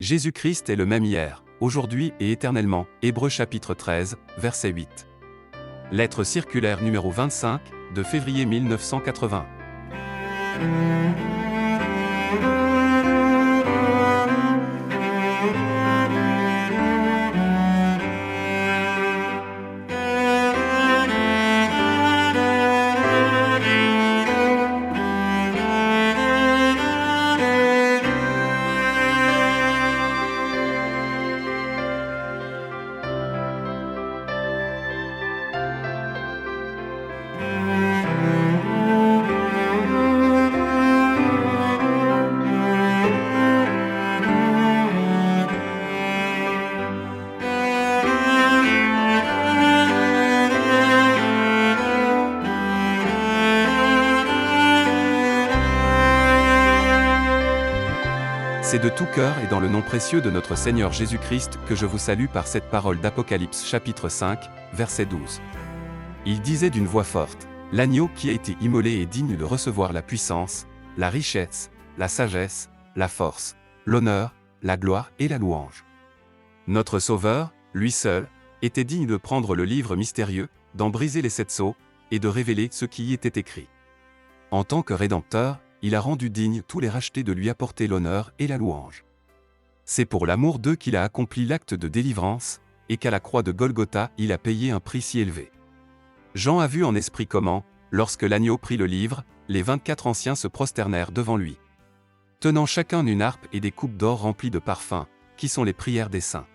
Jésus-Christ est le même hier, aujourd'hui et éternellement. Hébreux chapitre 13, verset 8. Lettre circulaire numéro 25, de février 1980. C'est de tout cœur et dans le nom précieux de notre Seigneur Jésus-Christ que je vous salue par cette parole d'Apocalypse chapitre 5, verset 12. Il disait d'une voix forte, « L'agneau qui a été immolé est digne de recevoir la puissance, la richesse, la sagesse, la force, l'honneur, la gloire et la louange. » Notre Sauveur, lui seul, était digne de prendre le livre mystérieux, d'en briser les 7 sceaux, et de révéler ce qui y était écrit. En tant que Rédempteur, il a rendu digne tous les rachetés de lui apporter l'honneur et la louange. C'est pour l'amour d'eux qu'il a accompli l'acte de délivrance, et qu'à la croix de Golgotha il a payé un prix si élevé. Jean a vu en esprit comment, lorsque l'agneau prit le livre, les 24 anciens se prosternèrent devant lui, tenant chacun une harpe et des coupes d'or remplies de parfums, qui sont les prières des saints.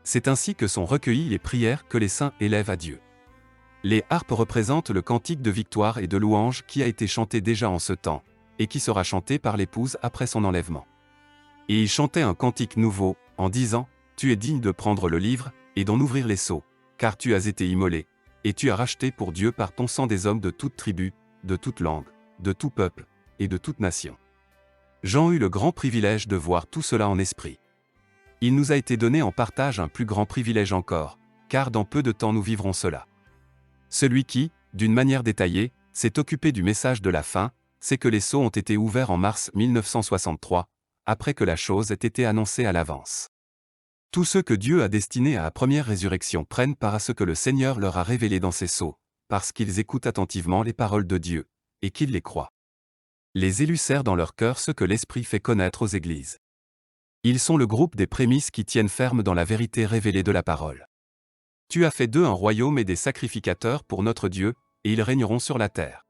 C'est ainsi que sont recueillies les prières que les saints élèvent à Dieu. Les harpes représentent le cantique de victoire et de louange qui a été chanté déjà en ce temps, et qui sera chanté par l'épouse après son enlèvement. Et il chantait un cantique nouveau, en disant, « Tu es digne de prendre le livre, et d'en ouvrir les sceaux, car tu as été immolé, et tu as racheté pour Dieu par ton sang des hommes de toute tribu, de toute langue, de tout peuple, et de toute nation. » Jean eut le grand privilège de voir tout cela en esprit. Il nous a été donné en partage un plus grand privilège encore, car dans peu de temps nous vivrons cela. Celui qui, d'une manière détaillée, s'est occupé du message de la fin, c'est que les sceaux ont été ouverts en mars 1963, après que la chose ait été annoncée à l'avance. Tous ceux que Dieu a destinés à la première résurrection prennent part à ce que le Seigneur leur a révélé dans ces sceaux, parce qu'ils écoutent attentivement les paroles de Dieu, et qu'ils les croient. Les élus serrent dans leur cœur ce que l'Esprit fait connaître aux églises. Ils sont le groupe des prémices qui tiennent ferme dans la vérité révélée de la parole. Tu as fait d'eux un royaume et des sacrificateurs pour notre Dieu, et ils régneront sur la terre.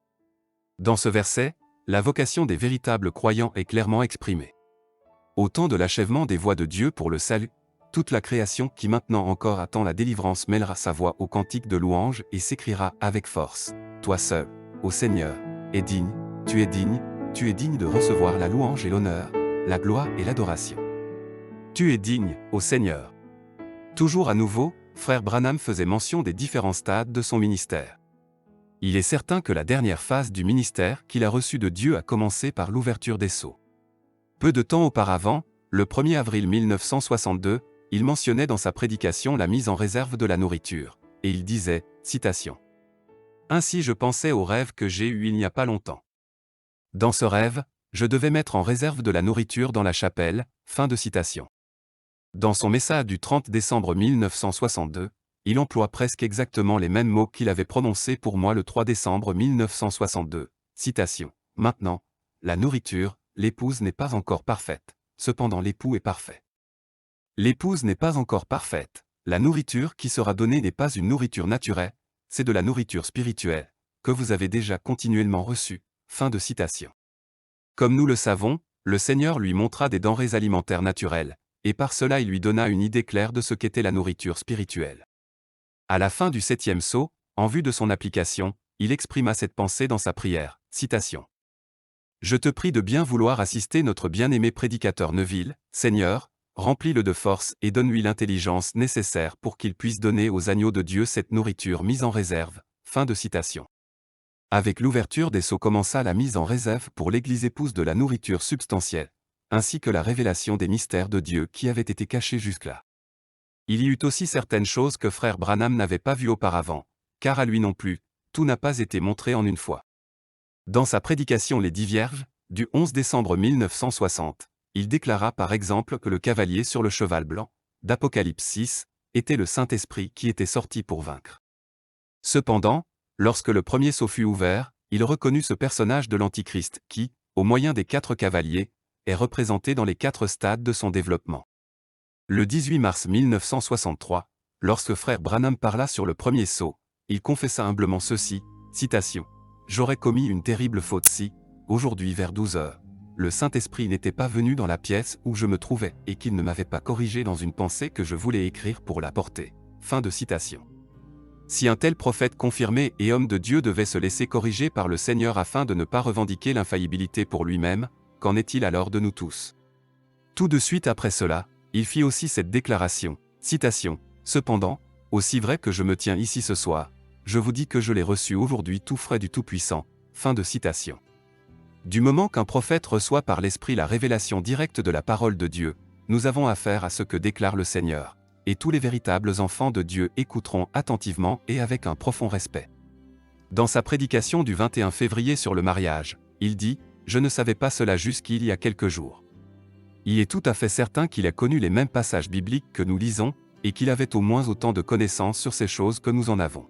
Dans ce verset, la vocation des véritables croyants est clairement exprimée. Au temps de l'achèvement des voies de Dieu pour le salut, toute la création qui maintenant encore attend la délivrance mêlera sa voix au cantique de louange et s'écriera avec force. Toi seul, ô Seigneur, es digne, tu es digne de recevoir la louange et l'honneur, la gloire et l'adoration. Tu es digne, ô Seigneur. Toujours à nouveau, frère Branham faisait mention des différents stades de son ministère. Il est certain que la dernière phase du ministère qu'il a reçu de Dieu a commencé par l'ouverture des sceaux. Peu de temps auparavant, le 1er avril 1962, il mentionnait dans sa prédication la mise en réserve de la nourriture, et il disait, citation, « Ainsi je pensais au rêve que j'ai eu il n'y a pas longtemps. Dans ce rêve, je devais mettre en réserve de la nourriture dans la chapelle. » Fin de citation. Dans son message du 30 décembre 1962, il emploie presque exactement les mêmes mots qu'il avait prononcés pour moi le 3 décembre 1962. Citation. « Maintenant, la nourriture, l'épouse n'est pas encore parfaite, cependant l'époux est parfait. L'épouse n'est pas encore parfaite, la nourriture qui sera donnée n'est pas une nourriture naturelle, c'est de la nourriture spirituelle, que vous avez déjà continuellement reçue. » Fin de citation. Comme nous le savons, le Seigneur lui montra des denrées alimentaires naturelles, et par cela il lui donna une idée claire de ce qu'était la nourriture spirituelle. À la fin du 7e sceau, en vue de son application, il exprima cette pensée dans sa prière, citation. « Je te prie de bien vouloir assister notre bien-aimé prédicateur Neville, Seigneur, remplis-le de force et donne-lui l'intelligence nécessaire pour qu'il puisse donner aux agneaux de Dieu cette nourriture mise en réserve. » Fin de citation. Avec l'ouverture des sceaux commença la mise en réserve pour l'Église épouse de la nourriture substantielle, ainsi que la révélation des mystères de Dieu qui avaient été cachés jusque-là. Il y eut aussi certaines choses que frère Branham n'avait pas vues auparavant, car à lui non plus, tout n'a pas été montré en une fois. Dans sa prédication Les 10 Vierges, du 11 décembre 1960, il déclara par exemple que le cavalier sur le cheval blanc, d'Apocalypse 6, était le Saint-Esprit qui était sorti pour vaincre. Cependant, lorsque le premier sceau fut ouvert, il reconnut ce personnage de l'Antichrist qui, au moyen des 4 cavaliers, est représenté dans les 4 stades de son développement. Le 18 mars 1963, lorsque frère Branham parla sur le premier sceau, il confessa humblement ceci, citation, « J'aurais commis une terrible faute si, aujourd'hui vers 12 heures, le Saint-Esprit n'était pas venu dans la pièce où je me trouvais et qu'il ne m'avait pas corrigé dans une pensée que je voulais écrire pour la porter. » Fin de citation. Si un tel prophète confirmé et homme de Dieu devait se laisser corriger par le Seigneur afin de ne pas revendiquer l'infaillibilité pour lui-même, qu'en est-il alors de nous tous? Tout de suite après cela, il fit aussi cette déclaration, citation, « Cependant, aussi vrai que je me tiens ici ce soir, je vous dis que je l'ai reçu aujourd'hui tout frais du Tout-Puissant. » Fin de citation. Du moment qu'un prophète reçoit par l'Esprit la révélation directe de la parole de Dieu, nous avons affaire à ce que déclare le Seigneur, et tous les véritables enfants de Dieu écouteront attentivement et avec un profond respect. Dans sa prédication du 21 février sur le mariage, il dit « Je ne savais pas cela jusqu'il y a quelques jours. » Il est tout à fait certain qu'il a connu les mêmes passages bibliques que nous lisons, et qu'il avait au moins autant de connaissances sur ces choses que nous en avons.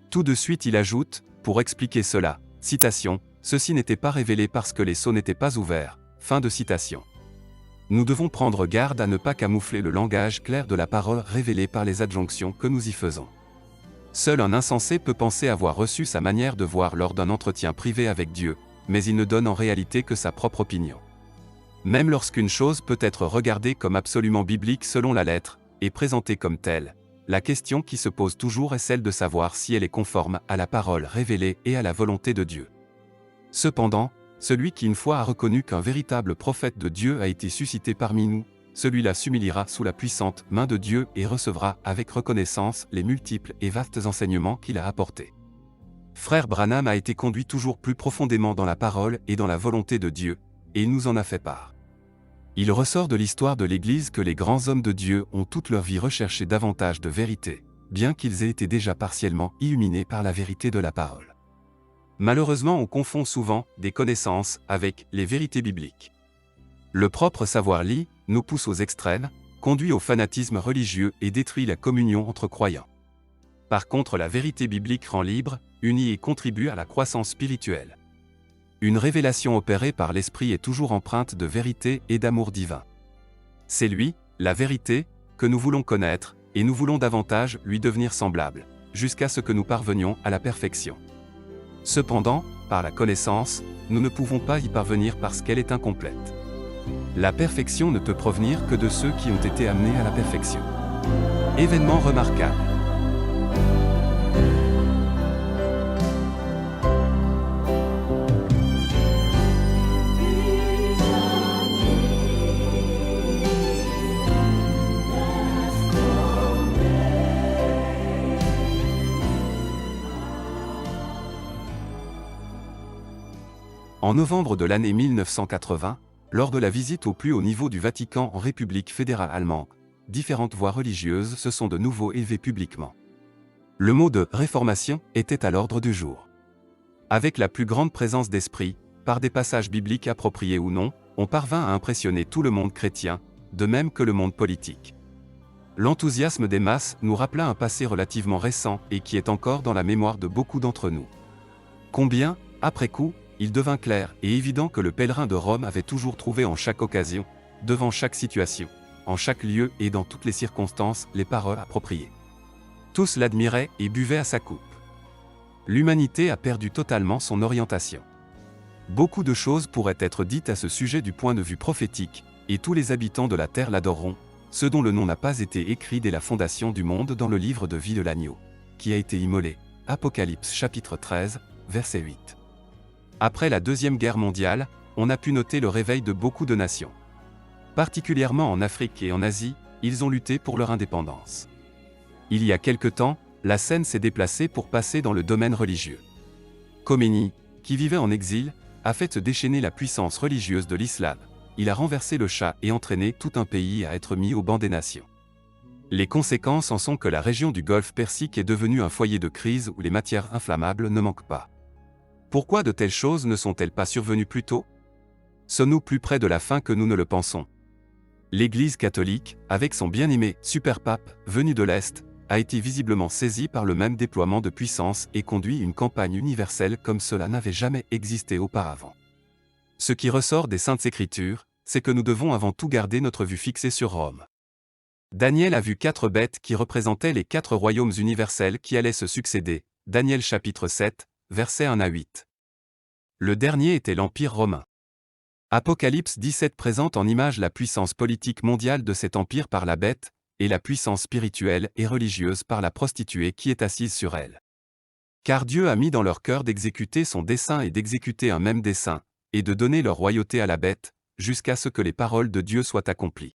Tout de suite il ajoute, pour expliquer cela, citation, « Ceci n'était pas révélé parce que les sceaux n'étaient pas ouverts. » Fin de citation. Nous devons prendre garde à ne pas camoufler le langage clair de la parole révélée par les adjonctions que nous y faisons. Seul un insensé peut penser avoir reçu sa manière de voir lors d'un entretien privé avec Dieu, mais il ne donne en réalité que sa propre opinion. Même lorsqu'une chose peut être regardée comme absolument biblique selon la lettre, et présentée comme telle, la question qui se pose toujours est celle de savoir si elle est conforme à la parole révélée et à la volonté de Dieu. Cependant, celui qui une fois a reconnu qu'un véritable prophète de Dieu a été suscité parmi nous, celui-là s'humiliera sous la puissante main de Dieu et recevra avec reconnaissance les multiples et vastes enseignements qu'il a apportés. Frère Branham a été conduit toujours plus profondément dans la parole et dans la volonté de Dieu, et il nous en a fait part. Il ressort de l'histoire de l'Église que les grands hommes de Dieu ont toute leur vie recherché davantage de vérité, bien qu'ils aient été déjà partiellement illuminés par la vérité de la parole. Malheureusement, on confond souvent des connaissances avec les vérités bibliques. Le propre savoir-lit nous pousse aux extrêmes, conduit au fanatisme religieux et détruit la communion entre croyants. Par contre, la vérité biblique rend libre, unit et contribue à la croissance spirituelle. Une révélation opérée par l'Esprit est toujours empreinte de vérité et d'amour divin. C'est lui, la vérité, que nous voulons connaître, et nous voulons davantage lui devenir semblables, jusqu'à ce que nous parvenions à la perfection. Cependant, par la connaissance, nous ne pouvons pas y parvenir parce qu'elle est incomplète. La perfection ne peut provenir que de ceux qui ont été amenés à la perfection. Événement remarquable. En novembre de l'année 1980, lors de la visite au plus haut niveau du Vatican en République fédérale allemande, différentes voix religieuses se sont de nouveau élevées publiquement. Le mot de « réformation » était à l'ordre du jour. Avec la plus grande présence d'esprit, par des passages bibliques appropriés ou non, on parvint à impressionner tout le monde chrétien, de même que le monde politique. L'enthousiasme des masses nous rappela un passé relativement récent et qui est encore dans la mémoire de beaucoup d'entre nous. Combien, après coup, il devint clair et évident que le pèlerin de Rome avait toujours trouvé en chaque occasion, devant chaque situation, en chaque lieu et dans toutes les circonstances, les paroles appropriées. Tous l'admiraient et buvaient à sa coupe. L'humanité a perdu totalement son orientation. Beaucoup de choses pourraient être dites à ce sujet du point de vue prophétique, et tous les habitants de la terre l'adoreront, ceux dont le nom n'a pas été écrit dès la fondation du monde dans le livre de vie de l'agneau, qui a été immolé. Apocalypse chapitre 13, verset 8. Après la Deuxième Guerre mondiale, on a pu noter le réveil de beaucoup de nations. Particulièrement en Afrique et en Asie, ils ont lutté pour leur indépendance. Il y a quelque temps, la scène s'est déplacée pour passer dans le domaine religieux. Khomeini, qui vivait en exil, a fait se déchaîner la puissance religieuse de l'islam. Il a renversé le Shah et entraîné tout un pays à être mis au banc des nations. Les conséquences en sont que la région du Golfe Persique est devenue un foyer de crise où les matières inflammables ne manquent pas. Pourquoi de telles choses ne sont-elles pas survenues plus tôt? Sommes-nous plus près de la fin que nous ne le pensons? L'Église catholique, avec son bien-aimé super-pape, venu de l'Est, a été visiblement saisie par le même déploiement de puissance et conduit une campagne universelle comme cela n'avait jamais existé auparavant. Ce qui ressort des Saintes Écritures, c'est que nous devons avant tout garder notre vue fixée sur Rome. Daniel a vu 4 bêtes qui représentaient les 4 royaumes universels qui allaient se succéder, Daniel chapitre 7, versets 1 à 8. Le dernier était l'Empire romain. Apocalypse 17 présente en image la puissance politique mondiale de cet empire par la bête, et la puissance spirituelle et religieuse par la prostituée qui est assise sur elle. Car Dieu a mis dans leur cœur d'exécuter son dessein et d'exécuter un même dessein, et de donner leur royauté à la bête, jusqu'à ce que les paroles de Dieu soient accomplies.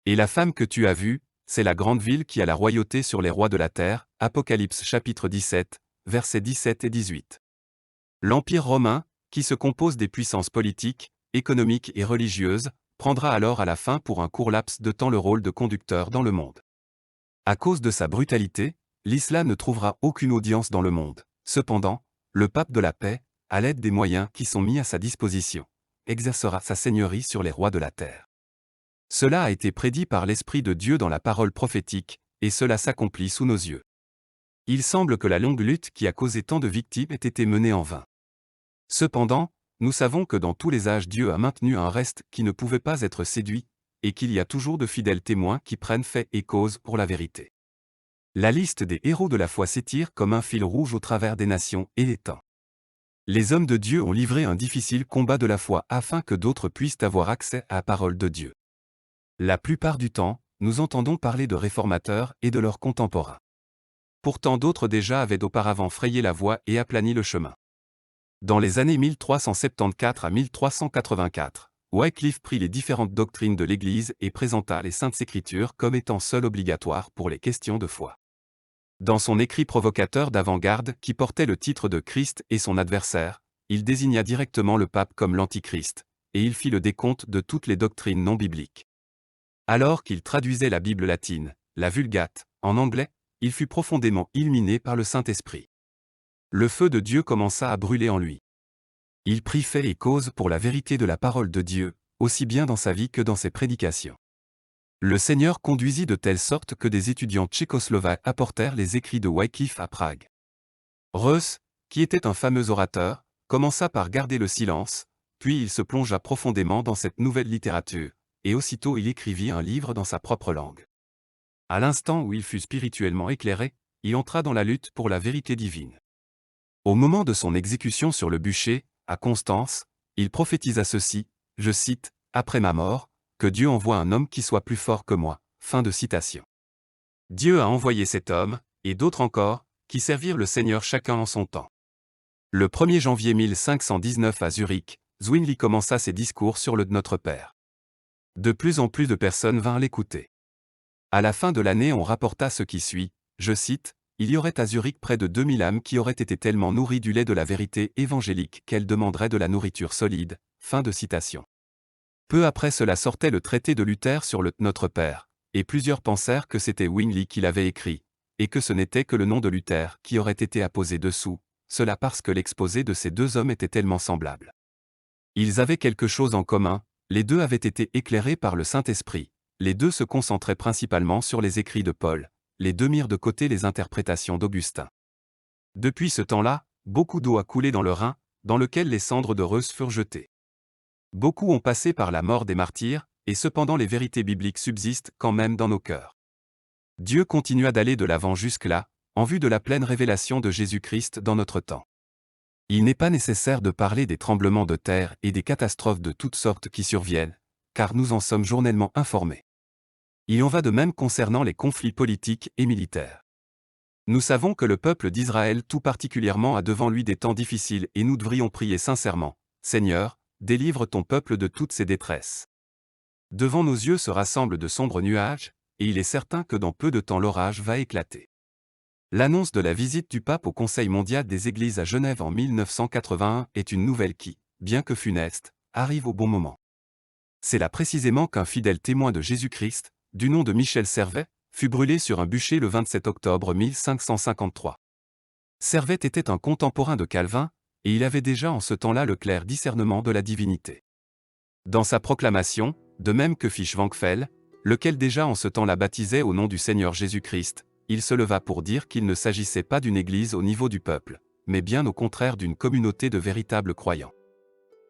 Et la femme que tu as vue, c'est la grande ville qui a la royauté sur les rois de la terre, Apocalypse chapitre 17, versets 17 et 18. L'Empire romain, qui se compose des puissances politiques, économiques et religieuses, prendra alors à la fin pour un court laps de temps le rôle de conducteur dans le monde. À cause de sa brutalité, l'islam ne trouvera aucune audience dans le monde. Cependant, le pape de la paix, à l'aide des moyens qui sont mis à sa disposition, exercera sa seigneurie sur les rois de la terre. Cela a été prédit par l'Esprit de Dieu dans la parole prophétique, et cela s'accomplit sous nos yeux. Il semble que la longue lutte qui a causé tant de victimes ait été menée en vain. Cependant, nous savons que dans tous les âges Dieu a maintenu un reste qui ne pouvait pas être séduit, et qu'il y a toujours de fidèles témoins qui prennent fait et cause pour la vérité. La liste des héros de la foi s'étire comme un fil rouge au travers des nations et des temps. Les hommes de Dieu ont livré un difficile combat de la foi afin que d'autres puissent avoir accès à la parole de Dieu. La plupart du temps, nous entendons parler de réformateurs et de leurs contemporains. Pourtant d'autres déjà avaient auparavant frayé la voie et aplani le chemin. Dans les années 1374 à 1384, Wycliffe prit les différentes doctrines de l'Église et présenta les Saintes Écritures comme étant seules obligatoires pour les questions de foi. Dans son écrit provocateur d'avant-garde qui portait le titre de Christ et son adversaire, il désigna directement le pape comme l'Antichrist, et il fit le décompte de toutes les doctrines non bibliques. Alors qu'il traduisait la Bible latine, la Vulgate, en anglais, il fut profondément illuminé par le Saint-Esprit. Le feu de Dieu commença à brûler en lui. Il prit fait et cause pour la vérité de la parole de Dieu, aussi bien dans sa vie que dans ses prédications. Le Seigneur conduisit de telle sorte que des étudiants tchécoslovaques apportèrent les écrits de Wycliffe à Prague. Reuss, qui était un fameux orateur, commença par garder le silence, puis il se plongea profondément dans cette nouvelle littérature, et aussitôt il écrivit un livre dans sa propre langue. À l'instant où il fut spirituellement éclairé, il entra dans la lutte pour la vérité divine. Au moment de son exécution sur le bûcher, à Constance, il prophétisa ceci, je cite, « Après ma mort, que Dieu envoie un homme qui soit plus fort que moi. » Fin de citation. Dieu a envoyé cet homme, et d'autres encore, qui servirent le Seigneur chacun en son temps. Le 1er janvier 1519 à Zurich, Zwingli commença ses discours sur le Notre Père. De plus en plus de personnes vinrent l'écouter. À la fin de l'année on rapporta ce qui suit, je cite, « Il y aurait à Zurich près de 2000 âmes qui auraient été tellement nourries du lait de la vérité évangélique qu'elles demanderaient de la nourriture solide. » Fin de citation. Peu après cela sortait le traité de Luther sur le Notre Père, et plusieurs pensèrent que c'était Zwingli qui l'avait écrit, et que ce n'était que le nom de Luther qui aurait été apposé dessous, cela parce que l'exposé de ces deux hommes était tellement semblable. Ils avaient quelque chose en commun, les deux avaient été éclairés par le Saint-Esprit, les deux se concentraient principalement sur les écrits de Paul, les deux mirent de côté les interprétations d'Augustin. Depuis ce temps-là, beaucoup d'eau a coulé dans le Rhin, dans lequel les cendres de Reuss furent jetées. Beaucoup ont passé par la mort des martyrs, et cependant les vérités bibliques subsistent quand même dans nos cœurs. Dieu continua d'aller de l'avant jusque-là, en vue de la pleine révélation de Jésus-Christ dans notre temps. Il n'est pas nécessaire de parler des tremblements de terre et des catastrophes de toutes sortes qui surviennent, car nous en sommes journellement informés. Il en va de même concernant les conflits politiques et militaires. Nous savons que le peuple d'Israël tout particulièrement a devant lui des temps difficiles et nous devrions prier sincèrement, « Seigneur, délivre ton peuple de toutes ses détresses. » Devant nos yeux se rassemblent de sombres nuages, et il est certain que dans peu de temps l'orage va éclater. L'annonce de la visite du pape au Conseil mondial des Églises à Genève en 1981 est une nouvelle qui, bien que funeste, arrive au bon moment. C'est là précisément qu'un fidèle témoin de Jésus-Christ, du nom de Michel Servet, fut brûlé sur un bûcher le 27 octobre 1553. Servet était un contemporain de Calvin, et il avait déjà en ce temps-là le clair discernement de la divinité. Dans sa proclamation, de même que fit Schwankfeld, lequel déjà en ce temps-là baptisait au nom du Seigneur Jésus-Christ, il se leva pour dire qu'il ne s'agissait pas d'une église au niveau du peuple, mais bien au contraire d'une communauté de véritables croyants.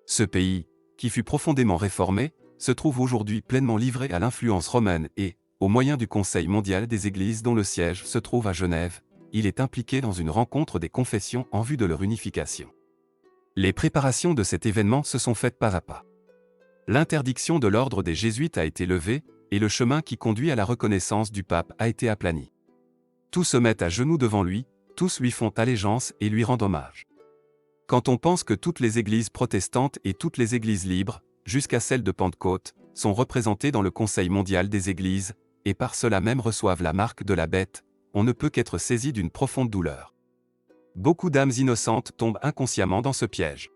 Ce pays, qui fut profondément réformé, se trouve aujourd'hui pleinement livré à l'influence romaine et, au moyen du Conseil mondial des Églises dont le siège se trouve à Genève, il est impliqué dans une rencontre des confessions en vue de leur unification. Les préparations de cet événement se sont faites pas à pas. L'interdiction de l'ordre des Jésuites a été levée, et le chemin qui conduit à la reconnaissance du pape a été aplani. Tous se mettent à genoux devant lui, tous lui font allégeance et lui rendent hommage. Quand on pense que toutes les églises protestantes et toutes les églises libres, jusqu'à celle de Pentecôte, sont représentées dans le Conseil mondial des églises, et par cela même reçoivent la marque de la bête, on ne peut qu'être saisi d'une profonde douleur. Beaucoup d'âmes innocentes tombent inconsciemment dans ce piège.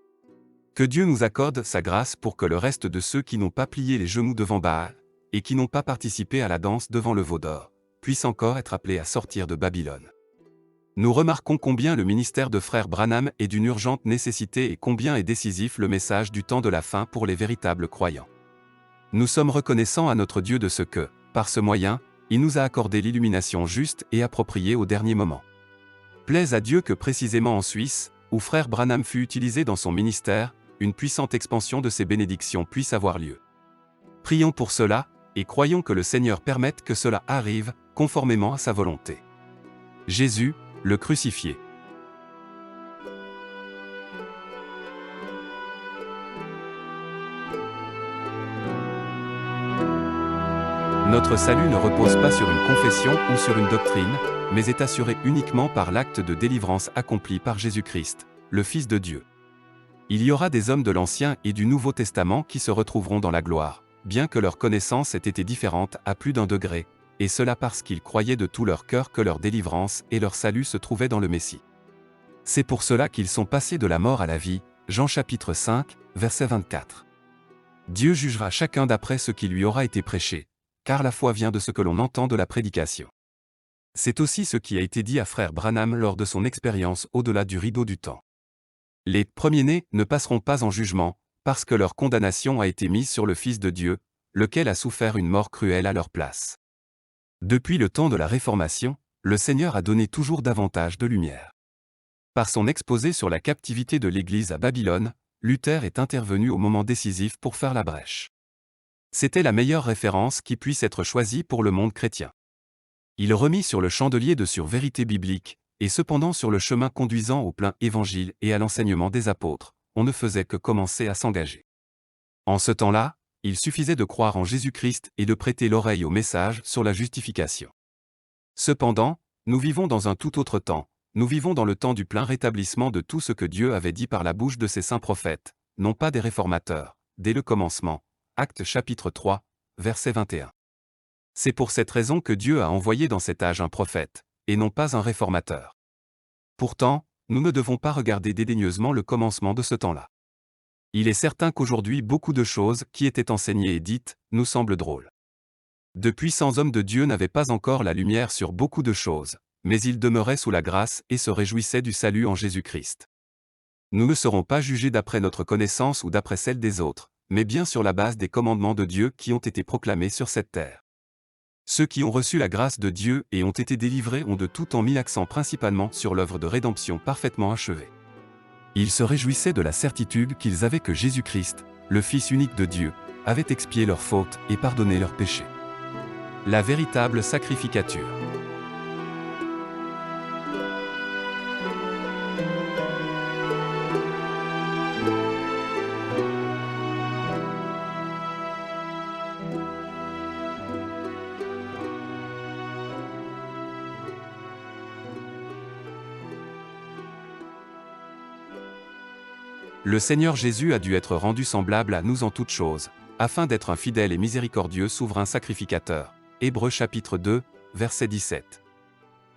Que Dieu nous accorde sa grâce pour que le reste de ceux qui n'ont pas plié les genoux devant Baal, et qui n'ont pas participé à la danse devant le veau d'or, puissent encore être appelés à sortir de Babylone. Nous remarquons combien le ministère de frère Branham est d'une urgente nécessité et combien est décisif le message du temps de la fin pour les véritables croyants. Nous sommes reconnaissants à notre Dieu de ce que, par ce moyen, il nous a accordé l'illumination juste et appropriée au dernier moment. Plaise à Dieu que précisément en Suisse, où frère Branham fut utilisé dans son ministère, une puissante expansion de ces bénédictions puisse avoir lieu. Prions pour cela, et croyons que le Seigneur permette que cela arrive, conformément à sa volonté. Jésus, le crucifié. Notre salut ne repose pas sur une confession ou sur une doctrine, mais est assuré uniquement par l'acte de délivrance accompli par Jésus-Christ, le Fils de Dieu. Il y aura des hommes de l'Ancien et du Nouveau Testament qui se retrouveront dans la gloire, bien que leur connaissance ait été différente à plus d'un degré, et cela parce qu'ils croyaient de tout leur cœur que leur délivrance et leur salut se trouvaient dans le Messie. C'est pour cela qu'ils sont passés de la mort à la vie, Jean chapitre 5, verset 24. Dieu jugera chacun d'après ce qui lui aura été prêché, car la foi vient de ce que l'on entend de la prédication. C'est aussi ce qui a été dit à frère Branham lors de son expérience au-delà du rideau du temps. Les premiers-nés ne passeront pas en jugement, parce que leur condamnation a été mise sur le Fils de Dieu, lequel a souffert une mort cruelle à leur place. Depuis le temps de la Réformation, le Seigneur a donné toujours davantage de lumière. Par son exposé sur la captivité de l'Église à Babylone, Luther est intervenu au moment décisif pour faire la brèche. C'était la meilleure référence qui puisse être choisie pour le monde chrétien. Il remit sur le chandelier de sur-vérité biblique, et cependant sur le chemin conduisant au plein évangile et à l'enseignement des apôtres, on ne faisait que commencer à s'engager. En ce temps-là, il suffisait de croire en Jésus-Christ et de prêter l'oreille au message sur la justification. Cependant, nous vivons dans un tout autre temps, nous vivons dans le temps du plein rétablissement de tout ce que Dieu avait dit par la bouche de ses saints prophètes, non pas des réformateurs, dès le commencement. Actes chapitre 3, verset 21. C'est pour cette raison que Dieu a envoyé dans cet âge un prophète, et non pas un réformateur. Pourtant, nous ne devons pas regarder dédaigneusement le commencement de ce temps-là. Il est certain qu'aujourd'hui beaucoup de choses qui étaient enseignées et dites, nous semblent drôles. De puissants hommes de Dieu n'avaient pas encore la lumière sur beaucoup de choses, mais ils demeuraient sous la grâce et se réjouissaient du salut en Jésus-Christ. Nous ne serons pas jugés d'après notre connaissance ou d'après celle des autres, mais bien sur la base des commandements de Dieu qui ont été proclamés sur cette terre. Ceux qui ont reçu la grâce de Dieu et ont été délivrés ont de tout temps mis l'accent principalement sur l'œuvre de rédemption parfaitement achevée. Ils se réjouissaient de la certitude qu'ils avaient que Jésus-Christ, le Fils unique de Dieu, avait expié leurs fautes et pardonné leurs péchés. La véritable sacrificature. Le Seigneur Jésus a dû être rendu semblable à nous en toutes choses, afin d'être un fidèle et miséricordieux souverain sacrificateur. Hébreux chapitre 2, verset 17.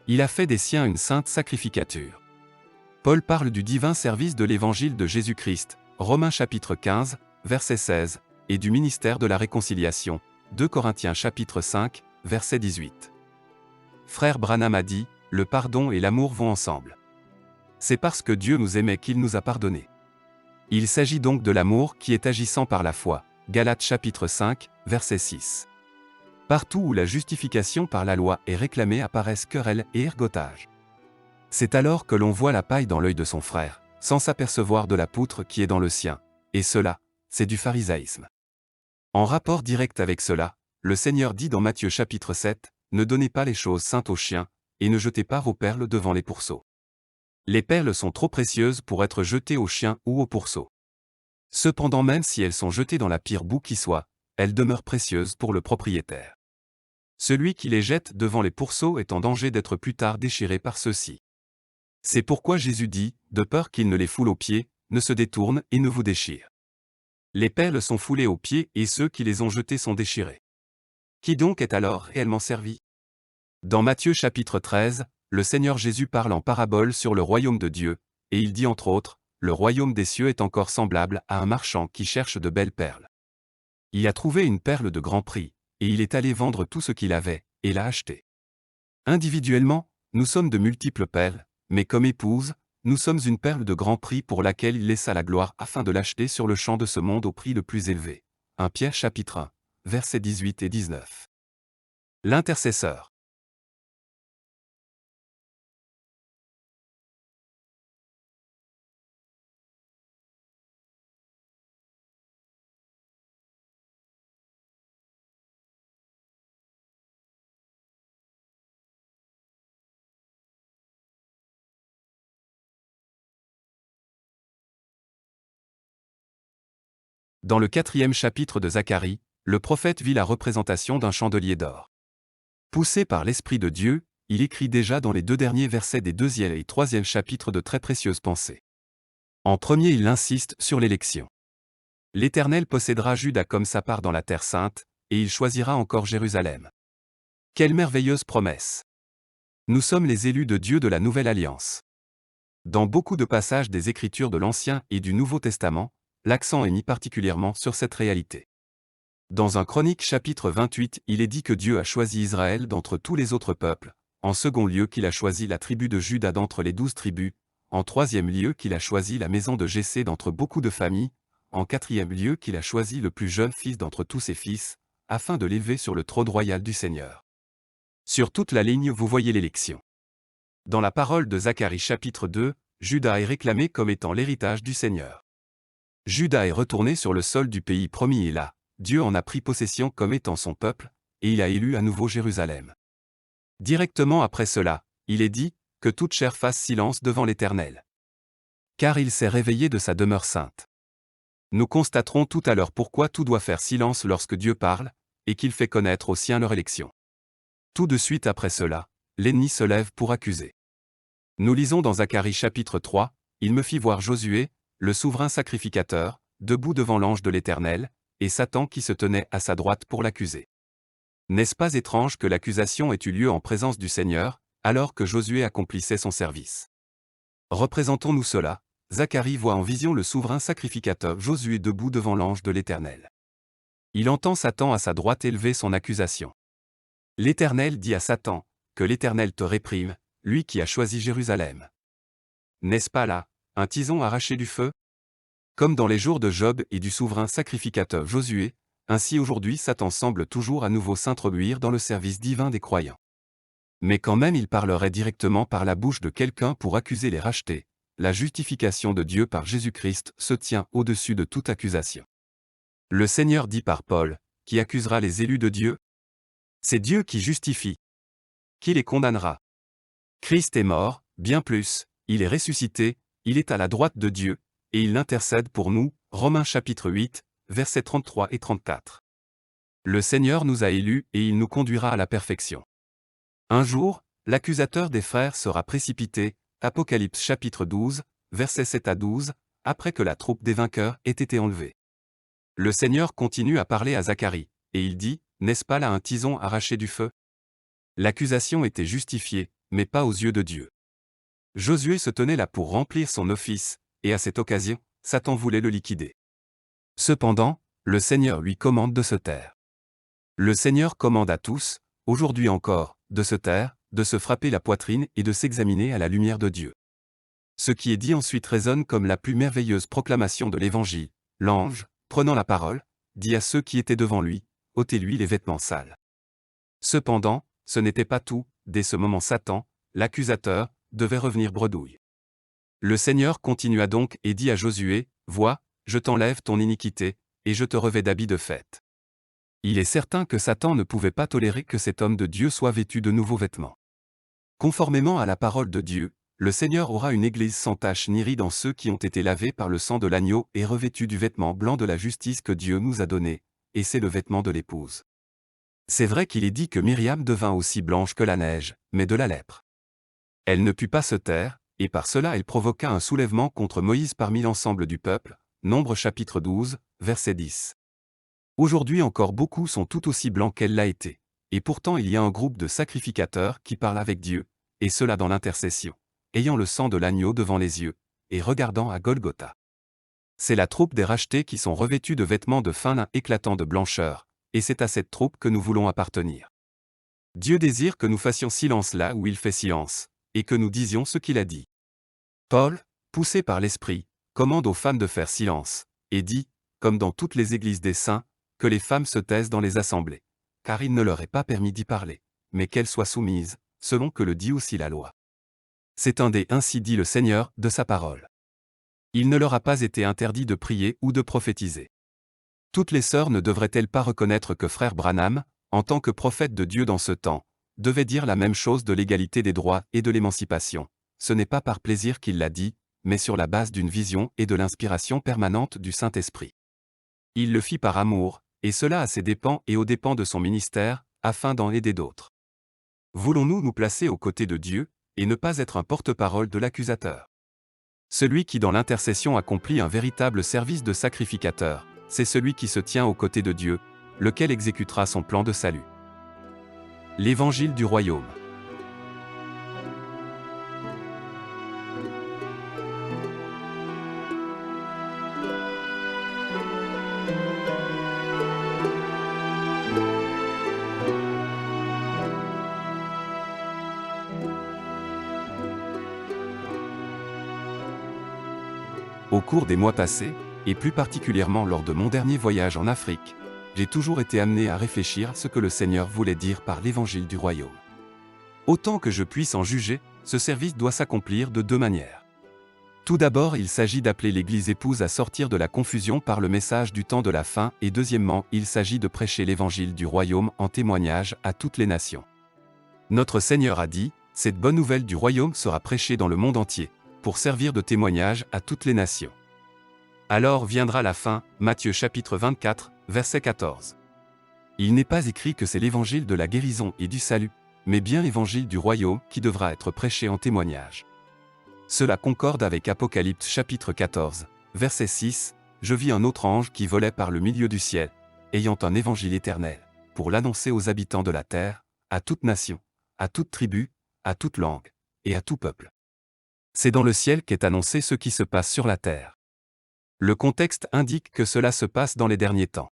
Il a fait des siens une sainte sacrificature. Paul parle du divin service de l'évangile de Jésus-Christ, Romains chapitre 15, verset 16, et du ministère de la réconciliation, 2 Corinthiens chapitre 5, verset 18. Frère Branham a dit, le pardon et l'amour vont ensemble. C'est parce que Dieu nous aimait qu'il nous a pardonné. Il s'agit donc de l'amour qui est agissant par la foi, Galates chapitre 5, verset 6. Partout où la justification par la loi est réclamée apparaissent querelles et ergotages. C'est alors que l'on voit la paille dans l'œil de son frère, sans s'apercevoir de la poutre qui est dans le sien, et cela, c'est du pharisaïsme. En rapport direct avec cela, le Seigneur dit dans Matthieu chapitre 7, « Ne donnez pas les choses saintes aux chiens, et ne jetez pas vos perles devant les pourceaux. Les perles sont trop précieuses pour être jetées aux chiens ou aux pourceaux. Cependant même si elles sont jetées dans la pire boue qui soit, elles demeurent précieuses pour le propriétaire. Celui qui les jette devant les pourceaux est en danger d'être plus tard déchiré par ceux-ci. C'est pourquoi Jésus dit, de peur qu'il ne les foule aux pieds, ne se détourne et ne vous déchire. Les perles sont foulées aux pieds et ceux qui les ont jetées sont déchirés. Qui donc est alors réellement servi? Dans Matthieu chapitre 13, le Seigneur Jésus parle en parabole sur le royaume de Dieu, et il dit entre autres, « Le royaume des cieux est encore semblable à un marchand qui cherche de belles perles. Il a trouvé une perle de grand prix, et il est allé vendre tout ce qu'il avait, et l'a achetée. » Individuellement, nous sommes de multiples perles, mais comme épouse, nous sommes une perle de grand prix pour laquelle il laissa la gloire afin de l'acheter sur le champ de ce monde au prix le plus élevé. 1 Pierre chapitre 1, versets 18 et 19. L'intercesseur. Dans le 4e chapitre de Zacharie, le prophète vit la représentation d'un chandelier d'or. Poussé par l'Esprit de Dieu, il écrit déjà dans les 2 derniers versets des 2e et 3e chapitres de très précieuses pensées. En premier, il insiste sur l'élection. L'Éternel possédera Juda comme sa part dans la terre sainte, et il choisira encore Jérusalem. Quelle merveilleuse promesse! Nous sommes les élus de Dieu de la Nouvelle Alliance. Dans beaucoup de passages des Écritures de l'Ancien et du Nouveau Testament, l'accent est mis particulièrement sur cette réalité. Dans 1 Chronique chapitre 28, il est dit que Dieu a choisi Israël d'entre tous les autres peuples, en second lieu qu'il a choisi la tribu de Juda d'entre les 12 tribus, en troisième lieu qu'il a choisi la maison de Jessé d'entre beaucoup de familles, en quatrième lieu qu'il a choisi le plus jeune fils d'entre tous ses fils, afin de l'élever sur le trône royal du Seigneur. Sur toute la ligne vous voyez l'élection. Dans la parole de Zacharie chapitre 2, Juda est réclamé comme étant l'héritage du Seigneur. Juda est retourné sur le sol du pays promis et là, Dieu en a pris possession comme étant son peuple, et il a élu à nouveau Jérusalem. Directement après cela, il est dit, que toute chair fasse silence devant l'Éternel. Car il s'est réveillé de sa demeure sainte. Nous constaterons tout à l'heure pourquoi tout doit faire silence lorsque Dieu parle, et qu'il fait connaître aux siens leur élection. Tout de suite après cela, l'ennemi se lève pour accuser. Nous lisons dans Zacharie chapitre 3, « Il me fit voir Josué, le souverain sacrificateur, debout devant l'ange de l'Éternel, et Satan qui se tenait à sa droite pour l'accuser. » N'est-ce pas étrange que l'accusation ait eu lieu en présence du Seigneur, alors que Josué accomplissait son service? Représentons-nous cela, Zacharie voit en vision le souverain sacrificateur Josué debout devant l'ange de l'Éternel. Il entend Satan à sa droite élever son accusation. L'Éternel dit à Satan, « Que l'Éternel te réprime, lui qui a choisi Jérusalem. » N'est-ce pas là, un tison arraché du feu? Comme dans les jours de Job et du souverain sacrificateur Josué, ainsi aujourd'hui Satan semble toujours à nouveau s'introduire dans le service divin des croyants. Mais quand même il parlerait directement par la bouche de quelqu'un pour accuser les rachetés, la justification de Dieu par Jésus-Christ se tient au-dessus de toute accusation. Le Seigneur dit par Paul, qui accusera les élus de Dieu? C'est Dieu qui justifie. Qui les condamnera? Christ est mort, bien plus, il est ressuscité, il est à la droite de Dieu, et il intercède pour nous, Romains chapitre 8, versets 33 et 34. Le Seigneur nous a élus et il nous conduira à la perfection. Un jour, l'accusateur des frères sera précipité, Apocalypse chapitre 12, versets 7 à 12, après que la troupe des vainqueurs ait été enlevée. Le Seigneur continue à parler à Zacharie, et il dit, « N'est-ce pas là un tison arraché du feu ?» L'accusation était justifiée, mais pas aux yeux de Dieu. Josué se tenait là pour remplir son office, et à cette occasion, Satan voulait le liquider. Cependant, le Seigneur lui commande de se taire. Le Seigneur commande à tous, aujourd'hui encore, de se taire, de se frapper la poitrine et de s'examiner à la lumière de Dieu. Ce qui est dit ensuite résonne comme la plus merveilleuse proclamation de l'Évangile. L'ange, prenant la parole, dit à ceux qui étaient devant lui, « ôtez-lui les vêtements sales. » Cependant, ce n'était pas tout, dès ce moment Satan, l'accusateur, devait revenir bredouille. Le Seigneur continua donc et dit à Josué, « Vois, je t'enlève ton iniquité, et je te revêts d'habits de fête. » Il est certain que Satan ne pouvait pas tolérer que cet homme de Dieu soit vêtu de nouveaux vêtements. Conformément à la parole de Dieu, le Seigneur aura une église sans tache ni ride en ceux qui ont été lavés par le sang de l'agneau et revêtus du vêtement blanc de la justice que Dieu nous a donné, et c'est le vêtement de l'épouse. C'est vrai qu'il est dit que Myriam devint aussi blanche que la neige, mais de la lèpre. Elle ne put pas se taire, et par cela elle provoqua un soulèvement contre Moïse parmi l'ensemble du peuple. Nombre chapitre 12, verset 10. Aujourd'hui encore beaucoup sont tout aussi blancs qu'elle l'a été. Et pourtant il y a un groupe de sacrificateurs qui parlent avec Dieu, et cela dans l'intercession, ayant le sang de l'agneau devant les yeux, et regardant à Golgotha. C'est la troupe des rachetés qui sont revêtus de vêtements de fin lin éclatants de blancheur, et c'est à cette troupe que nous voulons appartenir. Dieu désire que nous fassions silence là où il fait silence, et que nous disions ce qu'il a dit. Paul, poussé par l'Esprit, commande aux femmes de faire silence, et dit, comme dans toutes les églises des saints, que les femmes se taisent dans les assemblées, car il ne leur est pas permis d'y parler, mais qu'elles soient soumises, selon que le dit aussi la loi. C'est un des ainsi dit le Seigneur de sa parole. Il ne leur a pas été interdit de prier ou de prophétiser. Toutes les sœurs ne devraient-elles pas reconnaître que frère Branham, en tant que prophète de Dieu dans ce temps, devait dire la même chose de l'égalité des droits et de l'émancipation? Ce n'est pas par plaisir qu'il l'a dit, mais sur la base d'une vision et de l'inspiration permanente du Saint-Esprit. Il le fit par amour, et cela à ses dépens et aux dépens de son ministère, afin d'en aider d'autres. Voulons-nous nous placer aux côtés de Dieu, et ne pas être un porte-parole de l'accusateur? Celui qui dans l'intercession accomplit un véritable service de sacrificateur, c'est celui qui se tient aux côtés de Dieu, lequel exécutera son plan de salut. L'Évangile du Royaume. Au cours des mois passés, et plus particulièrement lors de mon dernier voyage en Afrique, j'ai toujours été amené à réfléchir à ce que le Seigneur voulait dire par l'Évangile du Royaume. Autant que je puisse en juger, ce service doit s'accomplir de deux manières. Tout d'abord, il s'agit d'appeler l'Église épouse à sortir de la confusion par le message du temps de la fin, et deuxièmement, il s'agit de prêcher l'Évangile du Royaume en témoignage à toutes les nations. Notre Seigneur a dit, « Cette bonne nouvelle du Royaume sera prêchée dans le monde entier, pour servir de témoignage à toutes les nations. » Alors viendra la fin, Matthieu chapitre 24, verset 14. Il n'est pas écrit que c'est l'évangile de la guérison et du salut, mais bien l'évangile du royaume qui devra être prêché en témoignage. Cela concorde avec Apocalypse chapitre 14, verset 6, « Je vis un autre ange qui volait par le milieu du ciel, ayant un évangile éternel, pour l'annoncer aux habitants de la terre, à toute nation, à toute tribu, à toute langue, et à tout peuple. » C'est dans le ciel qu'est annoncé ce qui se passe sur la terre. Le contexte indique que cela se passe dans les derniers temps.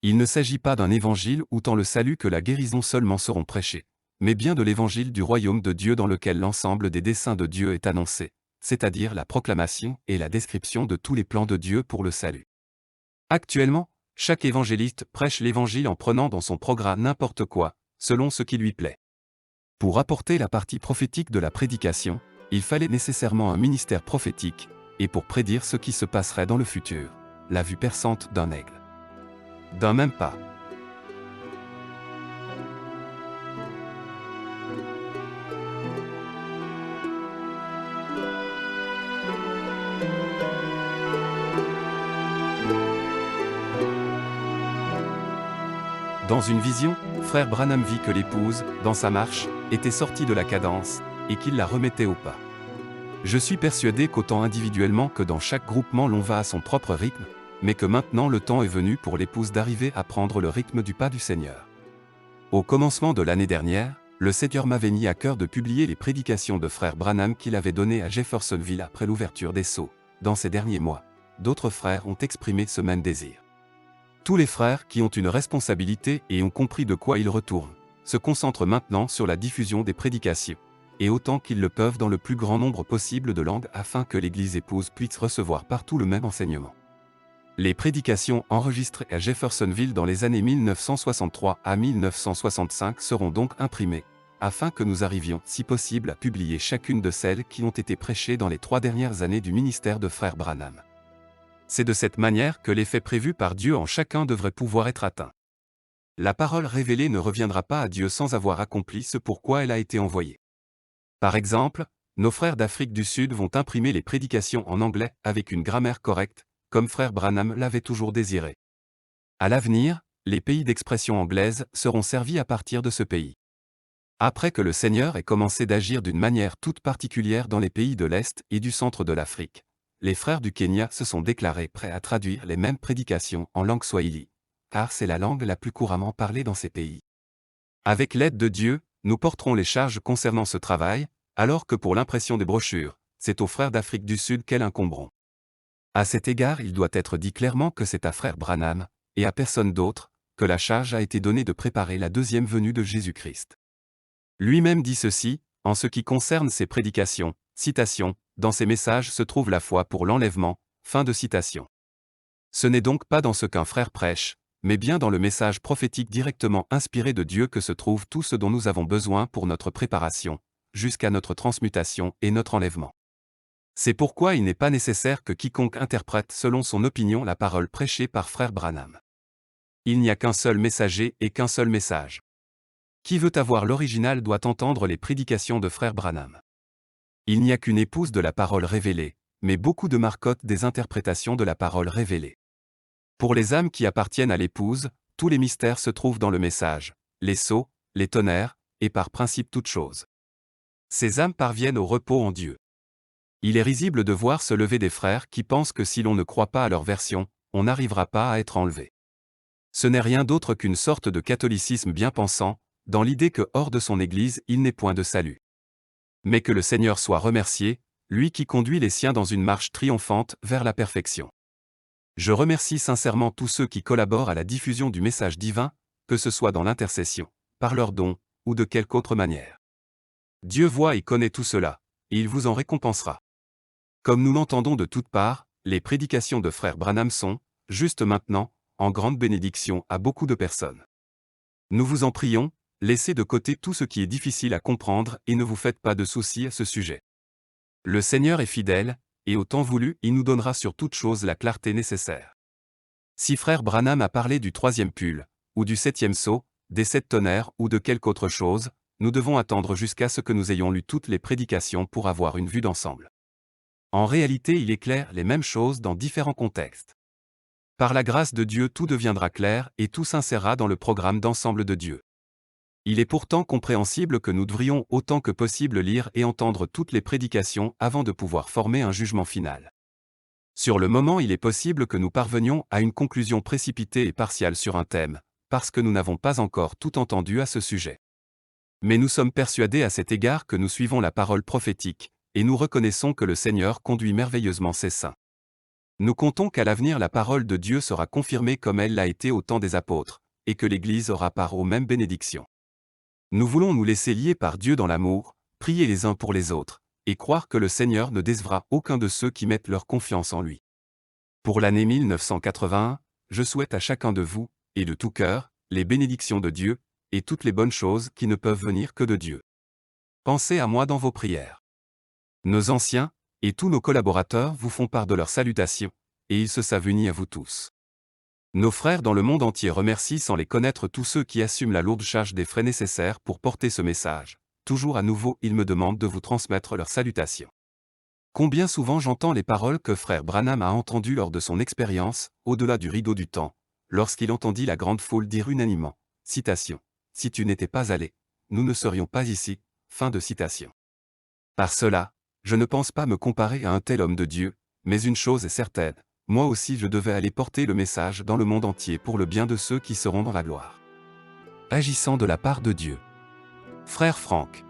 Il ne s'agit pas d'un évangile où tant le salut que la guérison seulement seront prêchés, mais bien de l'évangile du royaume de Dieu dans lequel l'ensemble des desseins de Dieu est annoncé, c'est-à-dire la proclamation et la description de tous les plans de Dieu pour le salut. Actuellement, chaque évangéliste prêche l'évangile en prenant dans son programme n'importe quoi, selon ce qui lui plaît. Pour apporter la partie prophétique de la prédication, il fallait nécessairement un ministère prophétique, et pour prédire ce qui se passerait dans le futur, la vue perçante d'un aigle. D'un même pas. Dans une vision, frère Branham vit que l'épouse, dans sa marche, était sortie de la cadence, et qu'il la remettait au pas. Je suis persuadé qu'autant individuellement que dans chaque groupement l'on va à son propre rythme, mais que maintenant le temps est venu pour l'épouse d'arriver à prendre le rythme du pas du Seigneur. Au commencement de l'année dernière, le Seigneur m'avait mis à cœur de publier les prédications de frère Branham qu'il avait données à Jeffersonville après l'ouverture des sceaux. Dans ces derniers mois, d'autres frères ont exprimé ce même désir. Tous les frères qui ont une responsabilité et ont compris de quoi ils retournent, se concentrent maintenant sur la diffusion des prédications, et autant qu'ils le peuvent dans le plus grand nombre possible de langues afin que l'Église épouse puisse recevoir partout le même enseignement. Les prédications enregistrées à Jeffersonville dans les années 1963 à 1965 seront donc imprimées, afin que nous arrivions, si possible, à publier chacune de celles qui ont été prêchées dans les 3 dernières années du ministère de Frère Branham. C'est de cette manière que l'effet prévu par Dieu en chacun devrait pouvoir être atteint. La parole révélée ne reviendra pas à Dieu sans avoir accompli ce pourquoi elle a été envoyée. Par exemple, nos frères d'Afrique du Sud vont imprimer les prédications en anglais avec une grammaire correcte, comme Frère Branham l'avait toujours désiré. À l'avenir, les pays d'expression anglaise seront servis à partir de ce pays. Après que le Seigneur ait commencé d'agir d'une manière toute particulière dans les pays de l'Est et du centre de l'Afrique, les frères du Kenya se sont déclarés prêts à traduire les mêmes prédications en langue swahili, car c'est la langue la plus couramment parlée dans ces pays. Avec l'aide de Dieu, nous porterons les charges concernant ce travail, alors que pour l'impression des brochures, c'est aux frères d'Afrique du Sud qu'elles incomberont. À cet égard, il doit être dit clairement que c'est à Frère Branham, et à personne d'autre, que la charge a été donnée de préparer la deuxième venue de Jésus-Christ. Lui-même dit ceci, en ce qui concerne ses prédications, citation, dans ses messages se trouve la foi pour l'enlèvement, fin de citation. Ce n'est donc pas dans ce qu'un frère prêche, mais bien dans le message prophétique directement inspiré de Dieu que se trouve tout ce dont nous avons besoin pour notre préparation, jusqu'à notre transmutation et notre enlèvement. C'est pourquoi il n'est pas nécessaire que quiconque interprète selon son opinion la parole prêchée par Frère Branham. Il n'y a qu'un seul messager et qu'un seul message. Qui veut avoir l'original doit entendre les prédications de Frère Branham. Il n'y a qu'une épouse de la parole révélée, mais beaucoup de marcottes des interprétations de la parole révélée. Pour les âmes qui appartiennent à l'épouse, tous les mystères se trouvent dans le message, les sceaux, les tonnerres, et par principe toutes choses. Ces âmes parviennent au repos en Dieu. Il est risible de voir se lever des frères qui pensent que si l'on ne croit pas à leur version, on n'arrivera pas à être enlevé. Ce n'est rien d'autre qu'une sorte de catholicisme bien pensant, dans l'idée que hors de son Église il n'est point de salut. Mais que le Seigneur soit remercié, lui qui conduit les siens dans une marche triomphante vers la perfection. Je remercie sincèrement tous ceux qui collaborent à la diffusion du message divin, que ce soit dans l'intercession, par leurs dons, ou de quelque autre manière. Dieu voit et connaît tout cela, et il vous en récompensera. Comme nous l'entendons de toutes parts, les prédications de Frère Branham sont, juste maintenant, en grande bénédiction à beaucoup de personnes. Nous vous en prions, laissez de côté tout ce qui est difficile à comprendre et ne vous faites pas de soucis à ce sujet. Le Seigneur est fidèle, et au temps voulu, il nous donnera sur toute chose la clarté nécessaire. Si Frère Branham a parlé du 3e pull, ou du 7e sceau, des 7 tonnerres ou de quelque autre chose, nous devons attendre jusqu'à ce que nous ayons lu toutes les prédications pour avoir une vue d'ensemble. En réalité, il éclaire les mêmes choses dans différents contextes. Par la grâce de Dieu, tout deviendra clair et tout s'insérera dans le programme d'ensemble de Dieu. Il est pourtant compréhensible que nous devrions autant que possible lire et entendre toutes les prédications avant de pouvoir former un jugement final. Sur le moment, il est possible que nous parvenions à une conclusion précipitée et partiale sur un thème, parce que nous n'avons pas encore tout entendu à ce sujet. Mais nous sommes persuadés à cet égard que nous suivons la parole prophétique, et nous reconnaissons que le Seigneur conduit merveilleusement ses saints. Nous comptons qu'à l'avenir la parole de Dieu sera confirmée comme elle l'a été au temps des apôtres, et que l'Église aura part aux mêmes bénédictions. Nous voulons nous laisser lier par Dieu dans l'amour, prier les uns pour les autres, et croire que le Seigneur ne décevra aucun de ceux qui mettent leur confiance en lui. Pour l'année 1981, je souhaite à chacun de vous, et de tout cœur, les bénédictions de Dieu, et toutes les bonnes choses qui ne peuvent venir que de Dieu. Pensez à moi dans vos prières. Nos anciens, et tous nos collaborateurs vous font part de leurs salutations, et ils se savent unis à vous tous. Nos frères dans le monde entier remercient sans les connaître tous ceux qui assument la lourde charge des frais nécessaires pour porter ce message. Toujours à nouveau, ils me demandent de vous transmettre leurs salutations. Combien souvent j'entends les paroles que Frère Branham a entendues lors de son expérience, au-delà du rideau du temps, lorsqu'il entendit la grande foule dire unanimement, citation, « Si tu n'étais pas allé, nous ne serions pas ici », fin de citation. Par cela, je ne pense pas me comparer à un tel homme de Dieu, mais une chose est certaine, moi aussi je devais aller porter le message dans le monde entier pour le bien de ceux qui seront dans la gloire. Agissant de la part de Dieu. Frère Franck.